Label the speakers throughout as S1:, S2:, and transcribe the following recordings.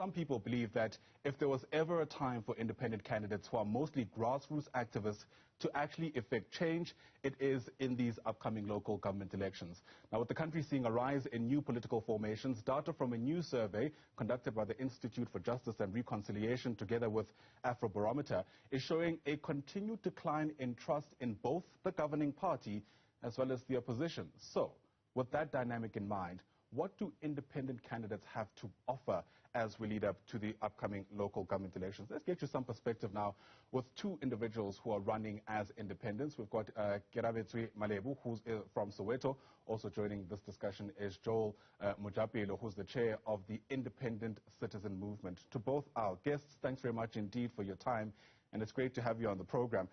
S1: Some people believe that if there was ever a time for independent candidates who are mostly grassroots activists to actually effect change, it is in these upcoming local government elections. Now, with the country seeing a rise in new political formations, data from a new survey conducted by the Institute for Justice and Reconciliation together with Afrobarometer is showing a continued decline in trust in both the governing party as well as the opposition. So, with that dynamic in mind, what do independent candidates have to offer as we lead up to the upcoming local government elections? Let's get you some perspective now with two individuals who are running as independents. We've got Kearabetsoe Malebo, who's from Soweto. Also joining this discussion is Joel Mojapelo, who's the chair of the Independent Citizen Movement. To both our guests, thanks very much indeed for your time, and it's great to have you on the program.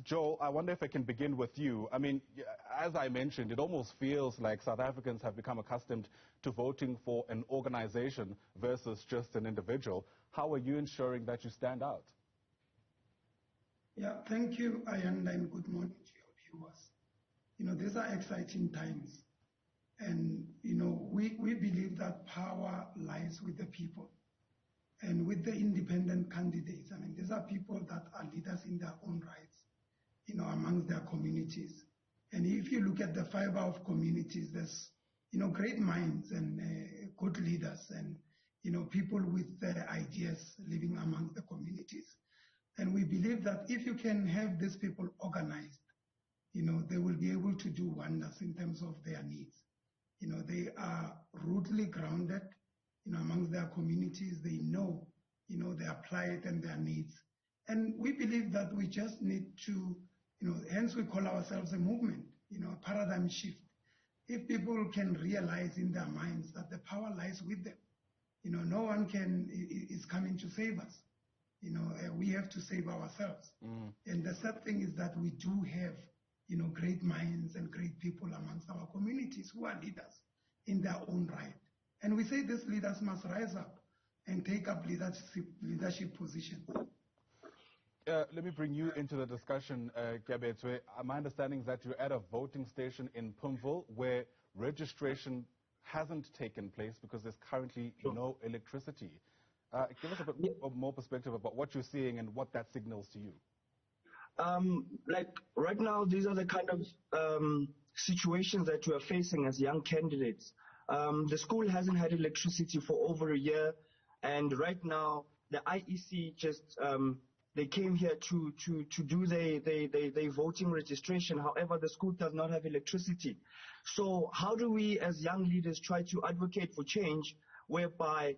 S1: Joel, I wonder if I can begin with you. I mean, as I mentioned, it almost feels like South Africans have become accustomed to voting for an organization versus just an individual. How are you ensuring that you stand out?
S2: Yeah, thank you, Ayanda, and good morning to your viewers. These are exciting times. And, we believe that power lies with the people. And with the independent candidates, I mean, these are people that are leaders in their own rights, amongst their communities. And if you look at the fiber of communities, there's, great minds and good leaders and, people with ideas living among the communities. And we believe that if you can have these people organized, they will be able to do wonders in terms of their needs. They are rooted grounded, amongst their communities. They know, their plight and their needs. And we believe that we just need to, hence we call ourselves a movement, a paradigm shift. If people can realize in their minds that the power lies with them, no one is coming to save us. We have to save ourselves. And the sad thing is that we do have, great minds and great people amongst our communities who are leaders in their own right. And we say these leaders must rise up and take up leadership positions.
S1: Let me bring you into the discussion, Kearabetsoe. My understanding is that you're at a voting station in Pumville where registration hasn't taken place because there's currently no electricity. Give us a bit more perspective about what you're seeing and what that signals to you.
S3: Like right now, these are the kind of situations that we are facing as young candidates. The school hasn't had electricity for over a year, and right now the IEC just they came here to do their voting registration. However, the school does not have electricity. So how do we as young leaders try to advocate for change whereby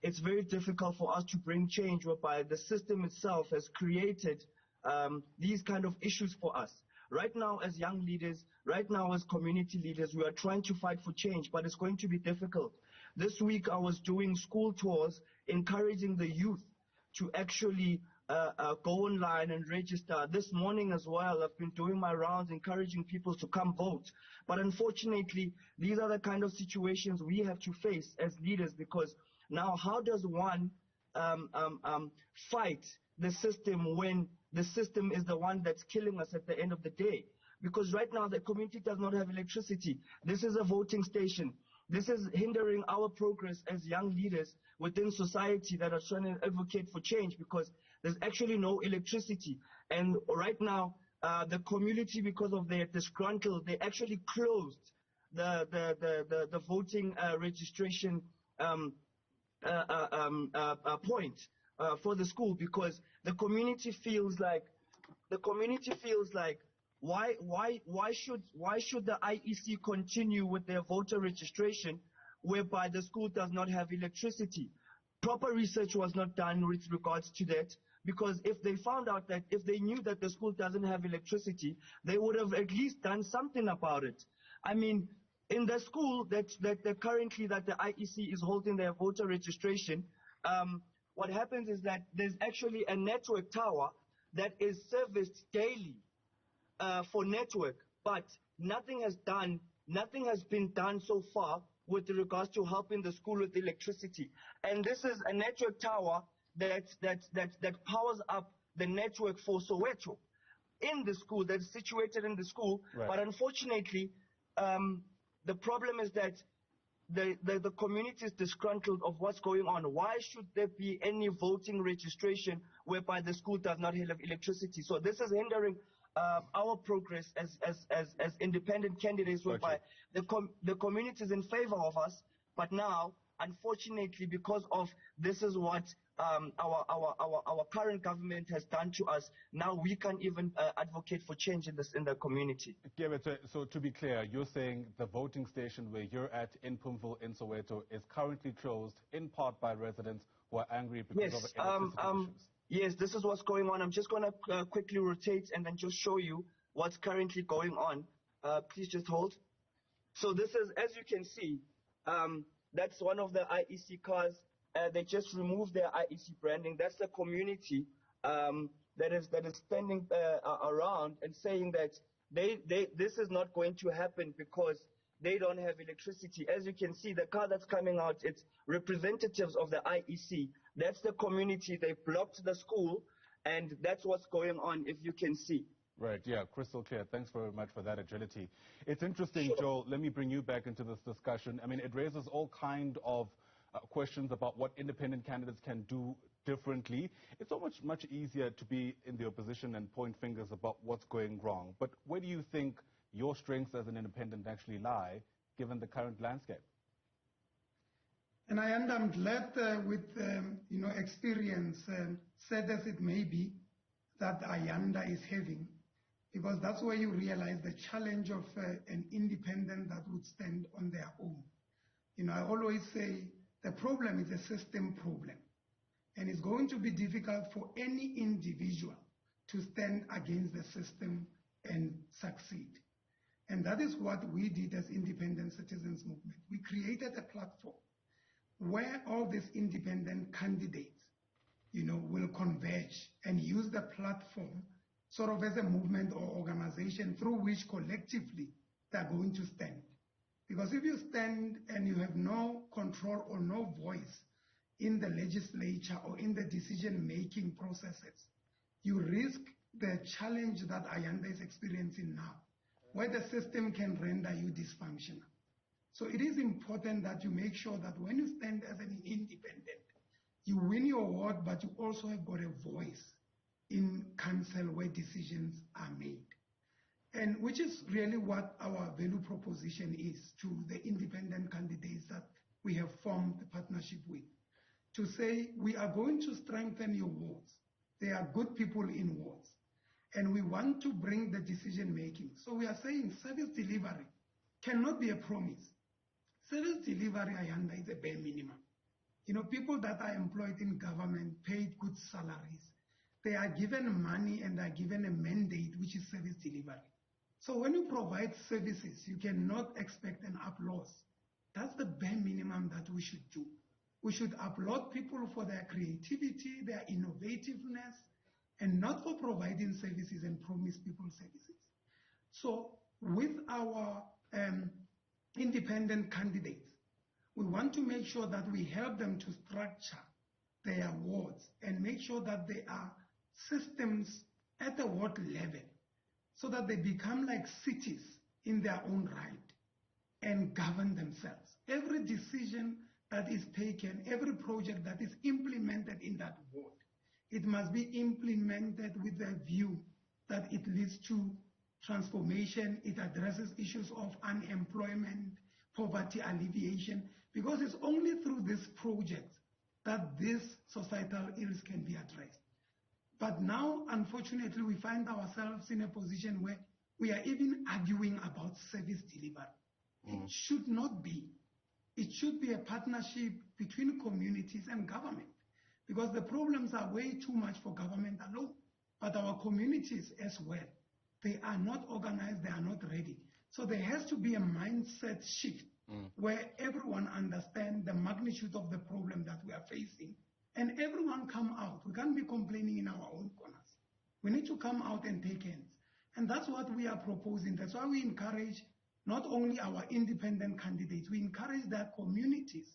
S3: it's very difficult for us to bring change, whereby the system itself has created these kind of issues for us? Right now, as young leaders, right now as community leaders, we are trying to fight for change, but it's going to be difficult. This week, I was doing school tours, encouraging the youth to actually go online and register. This morning as well, I've been doing my rounds, encouraging people to come vote. But unfortunately, these are the kind of situations we have to face as leaders, because now how does one fight the system when the system is the one that's killing us at the end of the day? Because right now the community does not have electricity. This is a voting station. This is hindering our progress as young leaders within society that are trying to advocate for change, because there's actually no electricity. And right now, the community, because of their disgruntled, they actually closed the voting registration point for the school, because the community feels like why should the IEC continue with their voter registration whereby the school does not have electricity? Proper research was not done with regards to that, because if they found out that, if they knew that the school doesn't have electricity, they would have at least done something about it. I mean, in the school that currently that the IEC is holding their voter registration, what happens is that there's actually a network tower that is serviced daily for network, but nothing has been done so far with regards to helping the school with electricity. And this is a network tower that powers up the network for Soweto in the school, that's situated in the school. Right. But unfortunately, the problem is that the community is disgruntled of what's going on. Why should there be any voting registration whereby the school does not have electricity? So this is hindering our progress as independent candidates, whereby the community is in favor of us, but now, unfortunately, because of this is what our current government has done to us, now we can't even advocate for change in the community.
S1: So to be clear, you're saying the voting station where you're at in Pumville in Soweto is currently closed in part by residents who are angry because of electricity issues?
S3: Yes, this is what's going on. I'm just going to quickly rotate and then just show you what's currently going on. Please just hold. So this is, as you can see, that's one of the IEC cars. They just removed their IEC branding. That's the community that is standing around and saying that this is not going to happen because they don't have electricity. As you can see, the car that's coming out, it's representatives of the IEC. That's the community. They blocked the school, and that's what's going on, if you can see.
S1: Right, yeah, crystal clear. Thanks very much for that agility. It's interesting, Joel, let me bring you back into this discussion. I mean, it raises all kind of questions about what independent candidates can do differently. It's so much easier to be in the opposition and point fingers about what's going wrong. But where do you think your strengths as an independent actually lie, given the current landscape?
S2: And I'm glad with experience, sad as it may be, that Ayanda is having, because that's where you realize the challenge of an independent that would stand on their own. I always say the problem is a system problem, and it's going to be difficult for any individual to stand against the system and succeed. And that is what we did as Independent Citizens Movement. We created a platform where all these independent candidates, will converge and use the platform sort of as a movement or organization through which collectively they're going to stand. Because if you stand and you have no control or no voice in the legislature or in the decision-making processes, you risk the challenge that Ayanda is experiencing now, where the system can render you dysfunctional. So it is important that you make sure that when you stand as an independent, you win your ward, but you also have got a voice in council where decisions are made. And which is really what our value proposition is to the independent candidates that we have formed the partnership with. To say, we are going to strengthen your wards. There are good people in wards. And we want to bring the decision making. So we are saying service delivery cannot be a promise. Service delivery, Ayanda, is a bare minimum. People that are employed in government, paid good salaries, they are given money and are given a mandate, which is service delivery. So when you provide services, you cannot expect an applause. That's the bare minimum that we should do. We should applaud people for their creativity, their innovativeness, and not for providing services and promise people services. So with our independent candidates, we want to make sure that we help them to structure their wards and make sure that there are systems at the ward level so that they become like cities in their own right and govern themselves. Every decision that is taken, every project that is implemented in that ward, it must be implemented with the view that it leads to transformation, it addresses issues of unemployment, poverty alleviation, because it's only through this project that these societal ills can be addressed. But now, unfortunately, we find ourselves in a position where we are even arguing about service delivery. It should not be. It should be a partnership between communities and government, because the problems are way too much for government alone. But our communities as well, they are not organized, they are not ready. So there has to be a mindset shift where everyone understands the magnitude of the problem that we are facing and everyone come out. We can't be complaining in our own corners. We need to come out and take hands. And that's what we are proposing. That's why we encourage not only our independent candidates, we encourage their communities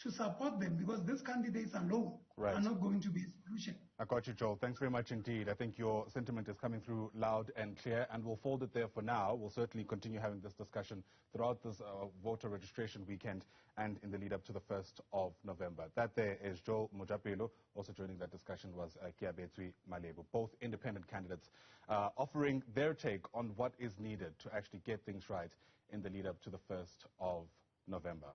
S2: to support them, because these candidates alone are not going to be a solution.
S1: I got you, Joel. Thanks very much indeed. I think your sentiment is coming through loud and clear, and we'll fold it there for now. We'll certainly continue having this discussion throughout this voter registration weekend and in the lead up to the 1st of November. That there is Joel Mojapelo. Also joining that discussion was Kearabetsoe Malebo, both independent candidates offering their take on what is needed to actually get things right in the lead up to the 1st of November.